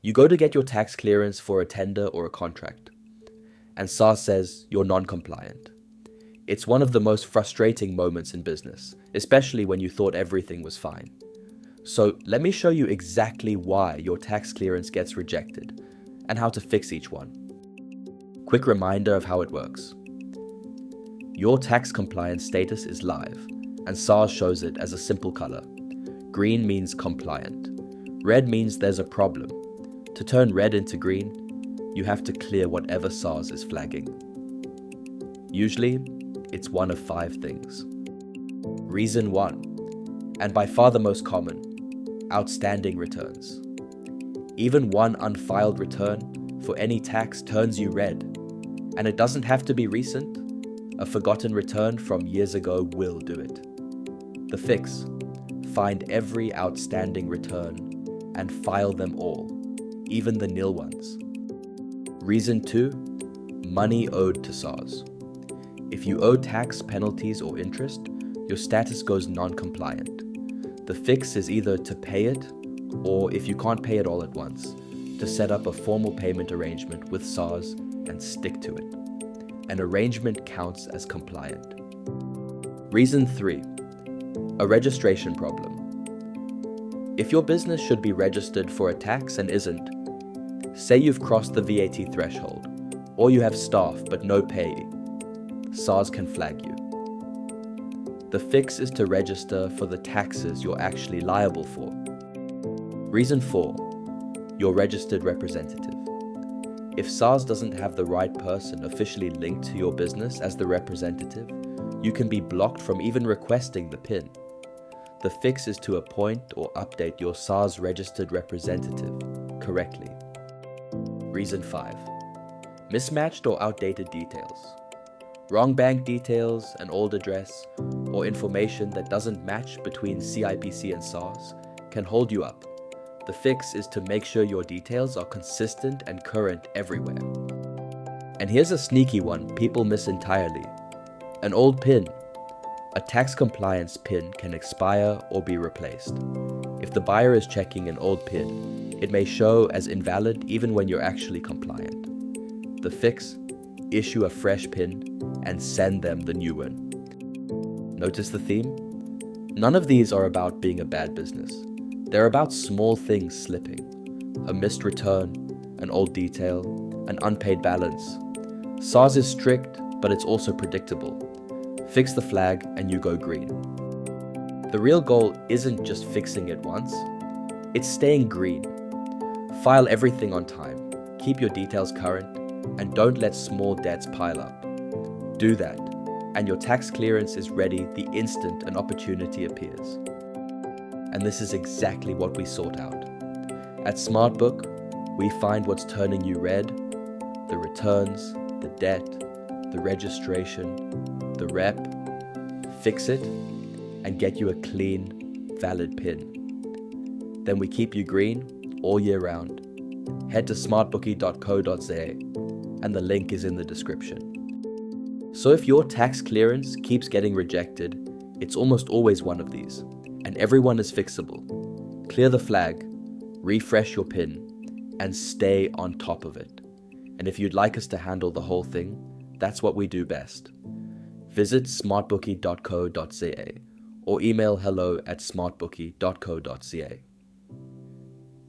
You go to get your tax clearance for a tender or a contract, and SARS says you're non-compliant. It's one of the most frustrating moments in business, especially when you thought everything was fine. So let me show you exactly why your tax clearance gets rejected and how to fix each one. Quick reminder of how it works. Your tax compliance status is live, and SARS shows it as a simple color. Green means compliant. Red means there's a problem. To turn red into green, you have to clear whatever SARS is flagging. Usually, it's one of 5 things. Reason 1, and by far the most common, outstanding returns. Even one unfiled return for any tax turns you red, and it doesn't have to be recent. A forgotten return from years ago will do it. The fix: find every outstanding return and file them all, even the nil ones. Reason 2, money owed to SARS. If you owe tax, penalties, or interest, your status goes non-compliant. The fix is either to pay it, or if you can't pay it all at once, to set up a formal payment arrangement with SARS and stick to it. An arrangement counts as compliant. Reason 3, a registration problem. If your business should be registered for a tax and isn't, say you've crossed the VAT threshold, or you have staff but no PAYE, SARS can flag you. The fix is to register for the taxes you're actually liable for. Reason 4, your registered representative. If SARS doesn't have the right person officially linked to your business as the representative, you can be blocked from even requesting the PIN. The fix is to appoint or update your SARS registered representative correctly. Reason 5, mismatched or outdated details. Wrong bank details, an old address, or information that doesn't match between CIPC and SARS can hold you up. The fix is to make sure your details are consistent and current everywhere. And here's a sneaky one people miss entirely: an old PIN. A tax compliance PIN can expire or be replaced. If the buyer is checking an old PIN, it may show as invalid even when you're actually compliant. The fix: issue a fresh PIN and send them the new one. Notice the theme? None of these are about being a bad business. They're about small things slipping: a missed return, an old detail, an unpaid balance. SARS is strict, but it's also predictable. Fix the flag and you go green. The real goal isn't just fixing it once, it's staying green. File everything on time, keep your details current, and don't let small debts pile up. Do that, and your tax clearance is ready the instant an opportunity appears. And this is exactly what we sort out. At Smartbook, we find what's turning you red: the returns, the debt, the registration, the rep, fix it, and get you a clean, valid PIN. Then we keep you green all year round. Head to smartbookie.co.za, and the link is in the description. So if your tax clearance keeps getting rejected, it's almost always one of these, and everyone is fixable. Clear the flag, refresh your PIN, and stay on top of it. And if you'd like us to handle the whole thing, that's what we do best. Visit smartbookie.co.za or email hello@smartbookie.co.za.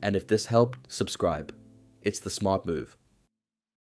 And if this helped, subscribe. It's the smart move.